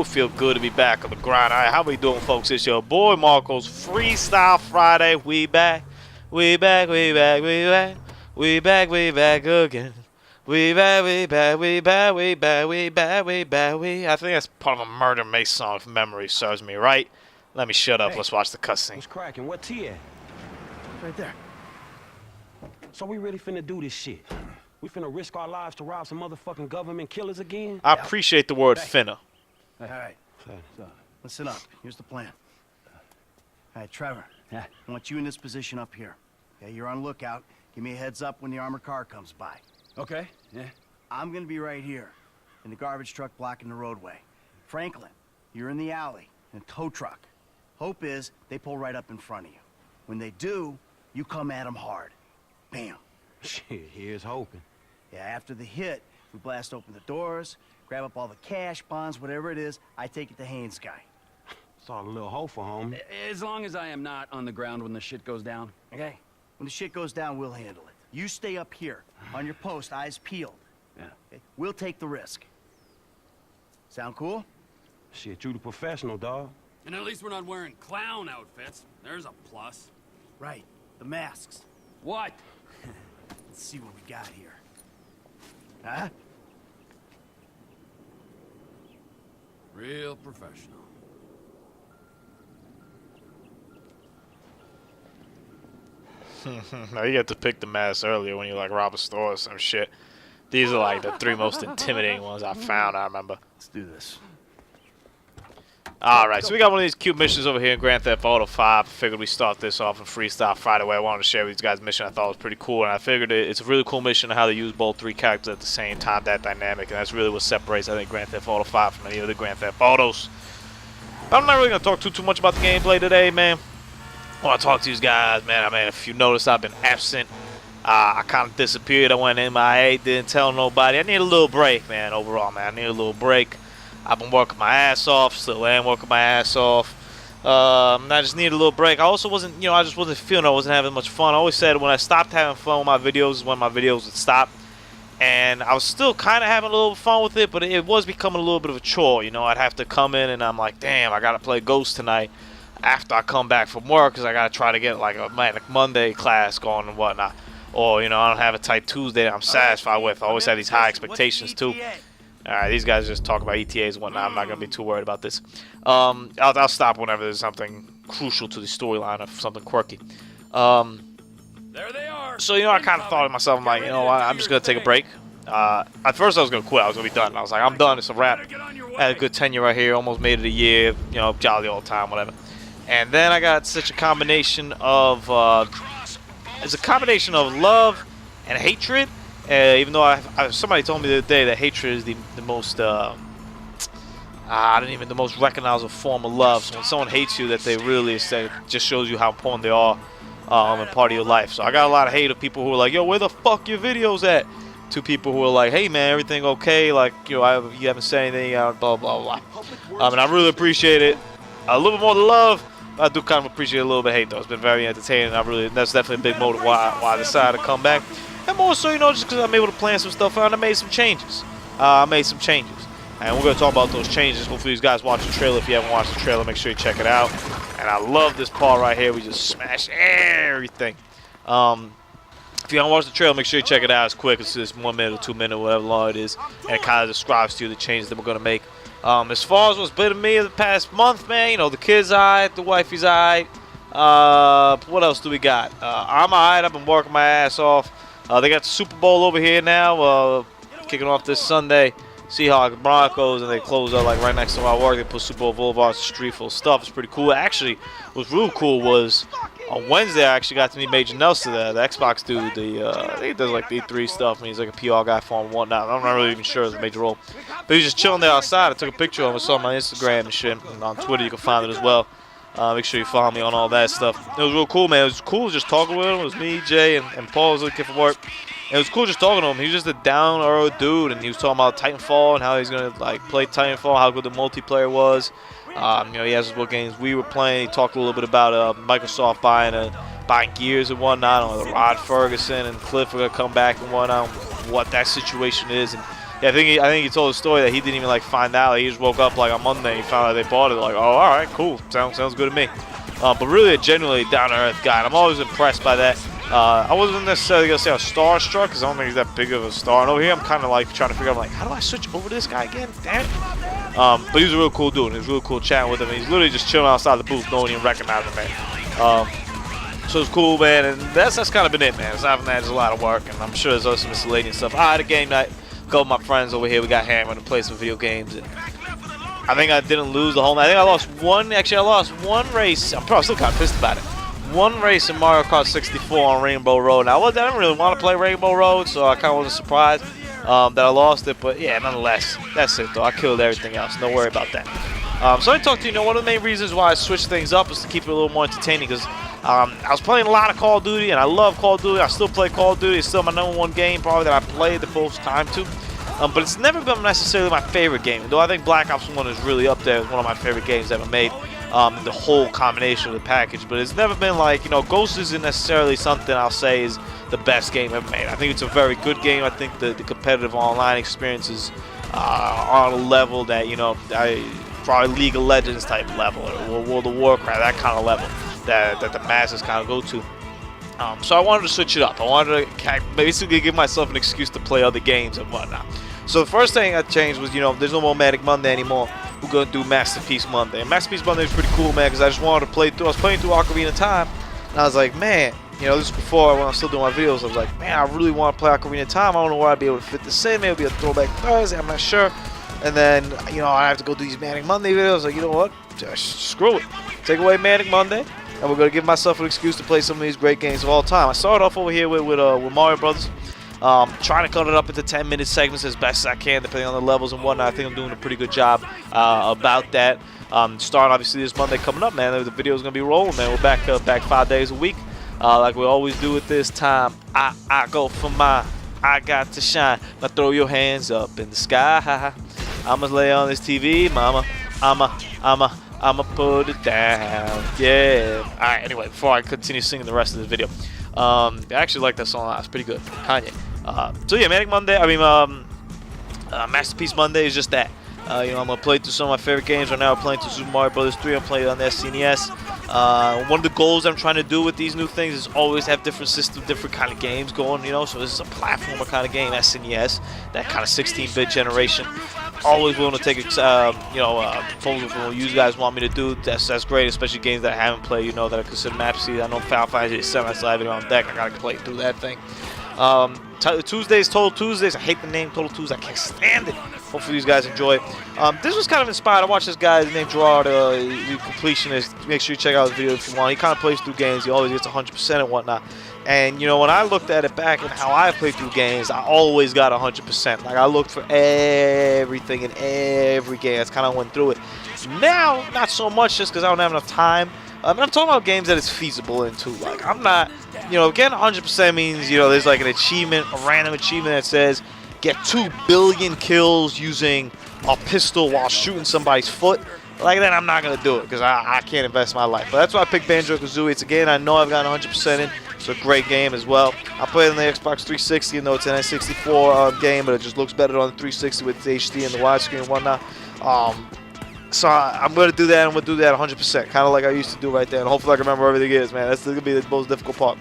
feel good to be back on the grind. All right, how we doing, folks? It's your boy Marcos. Freestyle Friday. We back. We back. We back. We back. We back. We back again. We back. We back. We back. We back. We back. We back. I think that's part of a Murder Mace song, if memory serves me right. Let me shut up. Hey, let's watch the cutscene. What's cracking? What T at? Right there. So we really finna do this shit? We finna risk our lives to rob some motherfucking government killers again? I appreciate the word finna. All right. So, listen up. Here's the plan. All right, Trevor. Yeah. I want you in this position up here. Okay, you're on lookout. Give me a heads up when the armored car comes by. Okay. Yeah. I'm gonna be right here, in the garbage truck blocking the roadway. Franklin, you're in the alley, in a tow truck. Hope is they pull right up in front of you. When they do, you come at them hard. Bam. Shit, here's hoping. Yeah, after the hit, we blast open the doors, grab up all the cash, bonds, whatever it is. I take it to Haynes' guy. Saw a little hope for home. As long as I am not on the ground when the shit goes down. Okay? When the shit goes down, we'll handle it. You stay up here, on your post, eyes peeled. Yeah. Okay? We'll take the risk. Sound cool? Shit, you the professional, dog. And at least we're not wearing clown outfits. There's a plus. Right. The masks. What? Let's see what we got here. Huh? Real professional. Now you got to pick the mask earlier when you like rob a store or some shit. These are like the 3 most intimidating ones I found, I remember. Let's do this. Alright, so we got one of these cute missions over here in Grand Theft Auto 5. I figured we start this off in Freestyle Friday. I wanted to share with these guys a mission I thought was pretty cool, and I figured it's a really cool mission on how to use both 3 characters at the same time, that dynamic, and that's really what separates, I think, Grand Theft Auto 5 from any other Grand Theft Autos. But I'm not really going to talk too much about the gameplay today, man. I want to talk to these guys, man. I mean, if you notice, I've been absent. I kind of disappeared. I went MIA, didn't tell nobody. I need a little break, man, overall, man. I need a little break. I've been working my ass off, still am working my ass off. I just need a little break. I also wasn't, you know, I just wasn't feeling, I wasn't having much fun. I always said when I stopped having fun with my videos is when my videos would stop. And I was still kind of having a little fun with it, but it was becoming a little bit of a chore. You know, I'd have to come in and I'm like, damn, I got to play Ghost tonight after I come back from work because I got to try to get like a Manic Monday class going and whatnot. Or, you know, I don't have a tight Tuesday that I'm satisfied with. I always have these high expectations too. Alright, these guys just talk about ETAs and whatnot. I'm not going to be too worried about this. I'll stop whenever there's something crucial to the storyline or something quirky. There they are. So, you know, I kind of thought to myself, I'm like, you know what, I'm just going to take a break. At first I was going to quit. I was going to be done. I was like, I'm done. It's a wrap. I had a good tenure right here. Almost made it a year. You know, jolly all the time, whatever. And then I got such a combination of, it's a combination of love and hatred. Even though somebody told me the other day that hatred is the most, the most recognizable form of love. So when someone hates you, that they really say, just shows you how important they are in part of your life. So I got a lot of hate of people who are like, yo, where the fuck your videos at? To people who are like, hey man, everything okay? Like, you know, you haven't said anything, blah blah blah. And I really appreciate it. A little bit more love. I do kind of appreciate a little bit of hate though. It's been very entertaining. That's definitely a big motive why I decided to come back. And more so, you know, just because I'm able to plan some stuff out, and I made some changes. And we're going to talk about those changes. Hopefully you guys watch the trailer. If you haven't watched the trailer, make sure you check it out. And I love this part right here. We just smash everything. If you haven't watched the trailer, make sure you check it out. It's quick. It's just 1 minute or 2 minutes, whatever long it is. And it kind of describes to you the changes that we're going to make. As far as what's been to me the past month, man, you know, the kids alright, the wifey's alright. What else do we got? I'm alright. I've been working my ass off. They got the Super Bowl over here now, kicking off this Sunday. Seahawks, Broncos, and they close up like right next to my work. They put Super Bowl Boulevard, street full of stuff. It's pretty cool. Actually, what's real cool was on Wednesday I actually got to meet Major Nelson, the Xbox dude. I think he does like the E3 stuff, and he's like a PR guy for him and whatnot. I'm not really even sure it's a major role. But he was just chilling there outside. I took a picture of him. It's on my Instagram and shit. And on Twitter you can find it as well. Make sure you follow me on all that stuff. It was real cool, man. It was cool just talking with him. It was me, Jay, and Paul was looking for work. And it was cool just talking to him. He was just a down-to-earth dude, and he was talking about Titanfall and how he's gonna like play Titanfall, how good the multiplayer was. You know, he asked us what games we were playing. He talked a little bit about Microsoft buying Gears and whatnot. Rod Ferguson and Cliff are gonna come back and whatnot. What that situation is, and Yeah, I think he told a story that he didn't even like find out. He just woke up like on Monday and he found out they bought it. Like, oh, all right, cool, sounds good to me. But really a genuinely down to earth guy. And I'm always impressed by that. I wasn't necessarily gonna say I was starstruck because I don't think he's that big of a star. And over here I'm kind of like trying to figure out like, how do I switch over to this guy again? Damn it. But he was a real cool dude. He was really cool chatting with him. He's literally just chilling outside the booth, no one even recognized him, man. So it's cool, man, and that's kind of been it, man. Aside from that, there's a lot of work, and I'm sure there's other some miscellaneous stuff. I had a game night. A couple of my friends over here, we got hammered and played some video games, and I think I didn't lose the whole night. I think I lost one. Actually, I lost one race. I'm probably still kind of pissed about it. One race in Mario Kart 64 on Rainbow Road. Now, I didn't really want to play Rainbow Road, so I kind of wasn't surprised that I lost it. But yeah, nonetheless, that's it, though. I killed everything else. Don't worry about that. So I talked to you. One of the main reasons why I switched things up is to keep it a little more entertaining because I was playing a lot of Call of Duty, and I love Call of Duty. I still play Call of Duty. It's still my #1 game, probably, that I played the most time to. But it's never been necessarily my favorite game, though I think Black Ops 1 is really up there as one of my favorite games ever made. The whole combination of the package. But it's never been like, Ghost isn't necessarily something I'll say is the best game ever made. I think it's a very good game. I think the competitive online experiences are on a level that, probably League of Legends type level, or World of Warcraft, that kind of level that the masses kind of go to. So I wanted to switch it up. I wanted to basically give myself an excuse to play other games and whatnot. So the first thing I changed was, there's no more Manic Monday anymore. We're going to do Masterpiece Monday. And Masterpiece Monday is pretty cool, man, because I just wanted to play through. I was playing through Ocarina of Time, and I was like, man, this is before when I was still doing my videos. I was like, man, I really want to play Ocarina of Time. I don't know where I'd be able to fit this in. Maybe it'll be a throwback Thursday. I'm not sure. And then, I have to go do these Manic Monday videos. Like, you know what? Just screw it. Take away Manic Monday, and we're going to give myself an excuse to play some of these great games of all time. I started off over here with Mario Brothers. Trying to cut it up into 10-minute segments as best as I can, depending on the levels and whatnot. I think I'm doing a pretty good job about that. Starting obviously this Monday coming up, man. The video's gonna be rolling, man. We're back 5 days a week, like we always do at this time. I go for mine. I got to shine. Now throw your hands up in the sky. I'ma lay on this TV, mama. I'ma put it down. Yeah. All right. Anyway, before I continue singing the rest of this video. I actually like that song a lot. It's pretty good. Kanye. So yeah, Manic Monday. Masterpiece Monday is just that. I'm gonna play through some of my favorite games right now. I'm playing through Super Mario Bros. 3. I'm playing on the SNES. One of the goals I'm trying to do with these new things is always have different systems, different kind of games going. So this is a platformer kind of game, SNES, that kind of 16-bit generation. Always willing to take proposals from what you guys want me to do. That's great, especially games that I haven't played, that I consider masterpieces. I know Final Fantasy VII, I still have it on deck. I gotta play through that thing. Tuesdays, Total Tuesdays. I hate the name Total Tuesdays. I can't stand it. Hopefully these guys enjoy it. This was kind of inspired. I watched this guy named Gerard, the completionist. Make sure you check out his video if you want. He kind of plays through games. He always gets 100% and whatnot. And, when I looked at it back and how I played through games, I always got 100%. Like, I looked for everything in every game. That's kind of went through it. Now, not so much just because I don't have enough time. I'm talking about games that it's feasible into. Like, I'm not, again, 100% means, there's like an achievement, a random achievement that says, get 2 billion kills using a pistol while shooting somebody's foot. Like that, I'm not going to do it because I can't invest my life. But that's why I picked Banjo-Kazooie. It's a game I know I've gotten 100% in. It's a great game as well. I played it on the Xbox 360, it's an N64 game, but it just looks better on the 360 with the HD and the widescreen and whatnot. So I'm going to do that, and I'm going to do that 100%, kind of like I used to do right there. And hopefully I can remember everything is, man. That's going to be the most difficult part.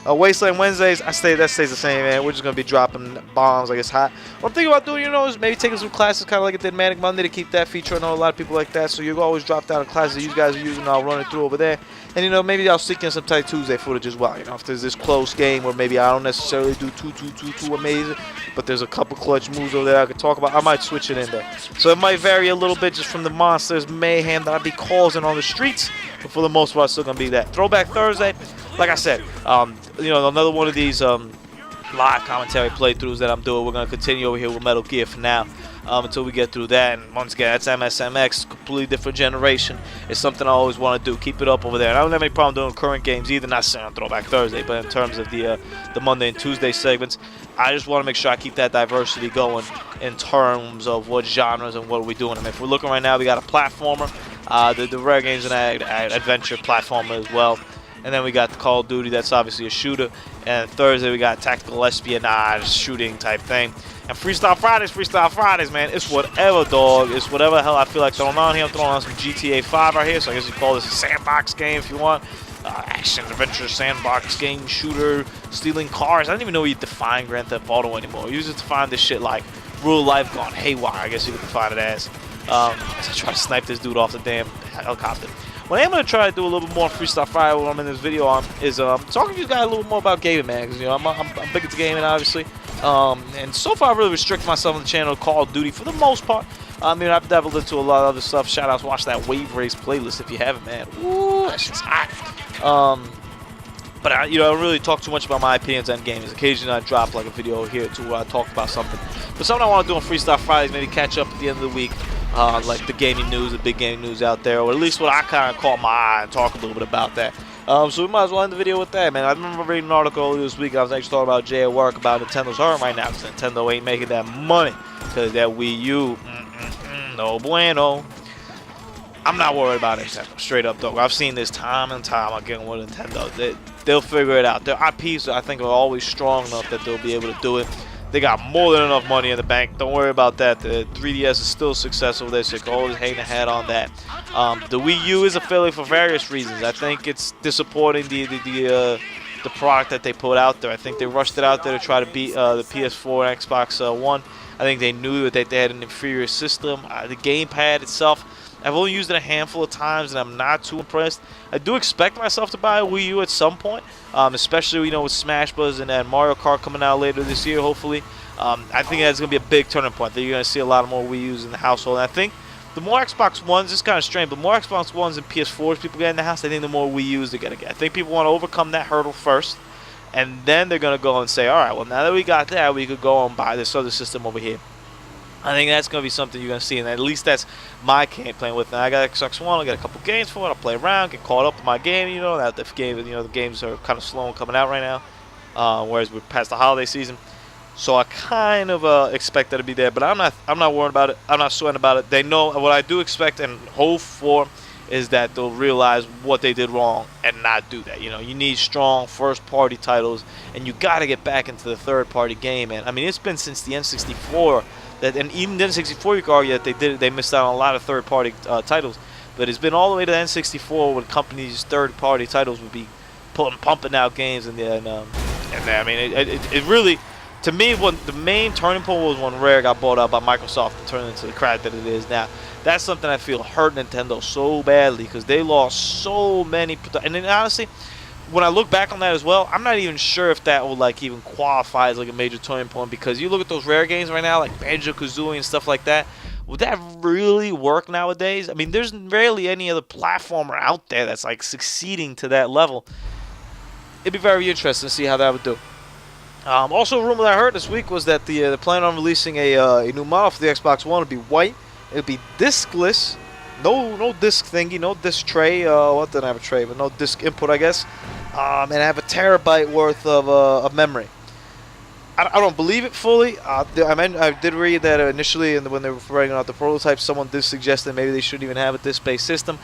Wasteland Wednesdays, that stays the same, man. We're just going to be dropping bombs like it's hot. What I'm thinking about doing, is maybe taking some classes, kind of like it did Manic Monday, to keep that feature. I know a lot of people like that, so you always drop down the classes that you guys are using, and I'll run it through over there. And, maybe I'll stick in some tight Tuesday footage as well. If there's this close game where maybe I don't necessarily do too amazing, but there's a couple clutch moves over there I could talk about, I might switch it in there. So it might vary a little bit just from the monsters, mayhem that I'd be causing on the streets, but for the most part, it's still going to be that. Throwback Thursday, like I said, another one of these live commentary playthroughs that I'm doing. We're going to continue over here with Metal Gear for now until we get through that. And once again, that's MSMX, completely different generation. It's something I always want to do. Keep it up over there. And I don't have any problem doing current games either, not saying on Throwback Thursday, but in terms of the Monday and Tuesday segments, I just want to make sure I keep that diversity going in terms of what genres and what are we doing. If we're looking right now, we got a platformer, the Rare Games and Adventure platformer as well. And then we got the Call of Duty, that's obviously a shooter. And Thursday we got tactical espionage shooting type thing. And Freestyle Fridays, man. It's whatever, dog. It's whatever the hell I feel like throwing on here. I'm throwing on some GTA 5 right here, so I guess you call this a sandbox game if you want. Action, adventure, sandbox game, shooter, stealing cars. I don't even know how you define Grand Theft Auto anymore. You just define this shit like real life gone haywire, I guess you could define it as. As I try to snipe this dude off the damn helicopter. What I am going to try to do a little bit more Freestyle Friday when I'm in this video on is talking to you guys a little more about gaming, man. Because, you know, I'm big into gaming, obviously. And so far, I really restrict myself on the channel to Call of Duty for the most part. I mean, I've dabbled into a lot of other stuff. Shout outs, watch that Wave Race playlist if you haven't, man. Ooh, that shit's hot. But I don't really talk too much about my opinions on games. Occasionally, I drop like a video here too where I talk about something. But something I want to do on Freestyle Fridays, maybe catch up at the end of the week. Like the gaming news, the big gaming news out there, or at least what I kind of caught my eye and talk a little bit about that. So we might as well end the video with that, man. I remember reading an article earlier this week. I was actually talking about Jay at work about Nintendo's hurting right now because Nintendo ain't making that money because that Wii U, no bueno. I'm not worried about Nintendo, straight up, though. I've seen this time and time again with Nintendo. They'll figure it out. Their IPs, I think, are always strong enough that they'll be able to do it. They got more than enough money in the bank. Don't worry about that. The 3DS is still successful. They should always hang a hat on that. The Wii U is a failure for various reasons. I think it's disappointing the product that they put out there. I think they rushed it out there to try to beat the PS4 and Xbox One. I think they knew that they had an inferior system. The gamepad itself, I've only used it a handful of times, and I'm not too impressed. I do expect myself to buy a Wii U at some point, especially with Smash Bros. And Mario Kart coming out later this year, hopefully. I think that's going to be a big turning point. That you're going to see a lot more Wii U's in the household. And I think the more Xbox Ones, it's kind of strange, but more Xbox Ones and PS4s people get in the house, I think the more Wii U's they're going to get. I think people want to overcome that hurdle first, and then they're going to go and say, all right, well, now that we got that, we could go and buy this other system over here. I think that's going to be something you're going to see, and at least that's my game playing with. Now, I got Xbox One, I got a couple games for it, I'll play around, get caught up in my game, that the games are kind of slow and coming out right now, whereas we're past the holiday season. So I kind of expect that to be there, but I'm not worried about it. I'm not sweating about it. They know what I do expect and hope for is that they'll realize what they did wrong and not do that. You need strong first-party titles, and you got to get back into the third-party game, man. I mean, it's been since the N64. And even the N64, you could argue that they missed out on a lot of third-party titles. But it's been all the way to the N64 when companies' third-party titles would be pumping out games. And I mean, it really, to me, the main turning point was when Rare got bought out by Microsoft and turned into the crap that it is now. That's something I feel hurt Nintendo so badly because they lost so many. And then honestly, when I look back on that as well, I'm not even sure if that will even qualify as a major turning point, because you look at those Rare games right now, like Banjo-Kazooie and stuff like that. Would that really work nowadays? I mean, there's rarely any other platformer out there that's succeeding to that level. It'd be very interesting to see how that would do. Also, a rumor that I heard this week was that they're planning on releasing a new model for the Xbox One. It'd be white. It'd be discless. No disc thingy, no disc tray. Well, it didn't have a tray, but no disc input, I guess. And have a terabyte worth of memory. I don't believe it fully. I did read that initially, when they were writing out the prototype, someone did suggest that maybe they shouldn't even have a disc-based system.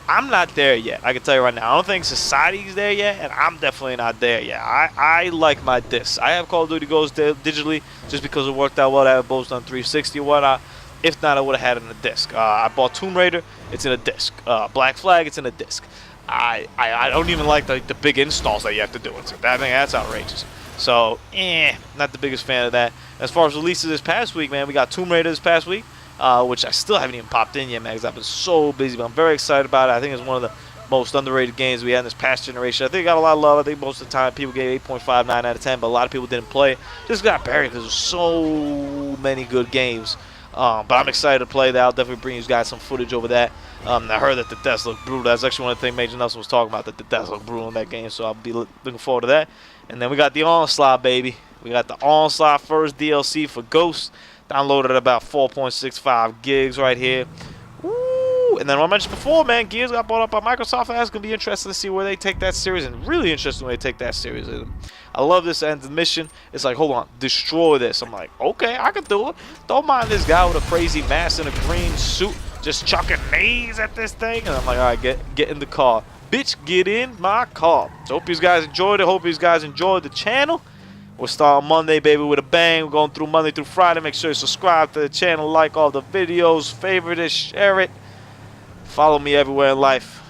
I'm not there yet. I can tell you right now. I don't think society's there yet, and I'm definitely not there yet. I like my discs. I have Call of Duty Ghosts digitally just because it worked out well. I have both on 360 or whatnot. If not, I would have had it in a disc. I bought Tomb Raider. It's in a disc. Black Flag. It's in a disc. I don't even like the big installs that you have to do. That's outrageous. So, not the biggest fan of that. As far as releases this past week, man, we got Tomb Raider this past week, which I still haven't even popped in yet, man, because I've been so busy. But I'm very excited about it. I think it's one of the most underrated games we had in this past generation. I think it got a lot of love. I think most of the time people gave 8.59 out of 10, but a lot of people didn't play it. Just got buried because there's so many good games. But I'm excited to play that. I'll definitely bring you guys some footage over that. I heard that the deaths look brutal. That's actually one of the things Major Nelson was talking about, that the deaths look brutal in that game. So I'll be looking forward to that. And then we got the Onslaught, baby. We got the Onslaught first DLC for Ghosts. Downloaded at about 4.65 gigs right here. Woo! And then what I mentioned before, man, Gears got bought up by Microsoft. That's going to be interesting to see where they take that series, and really interesting where they take that series. I love this end of the mission. It's like, hold on, destroy this. I'm like, okay, I can do it. Don't mind this guy with a crazy mask and a green suit just chucking nades at this thing. And I'm like, all right, get in the car. bitch, get in my car. So hope you guys enjoyed it. Hope you guys enjoyed the channel. We'll start on Monday, baby, with a bang. We're going through Monday through Friday. Make sure you subscribe to the channel, like all the videos, favorite it, share it. Follow me everywhere in life.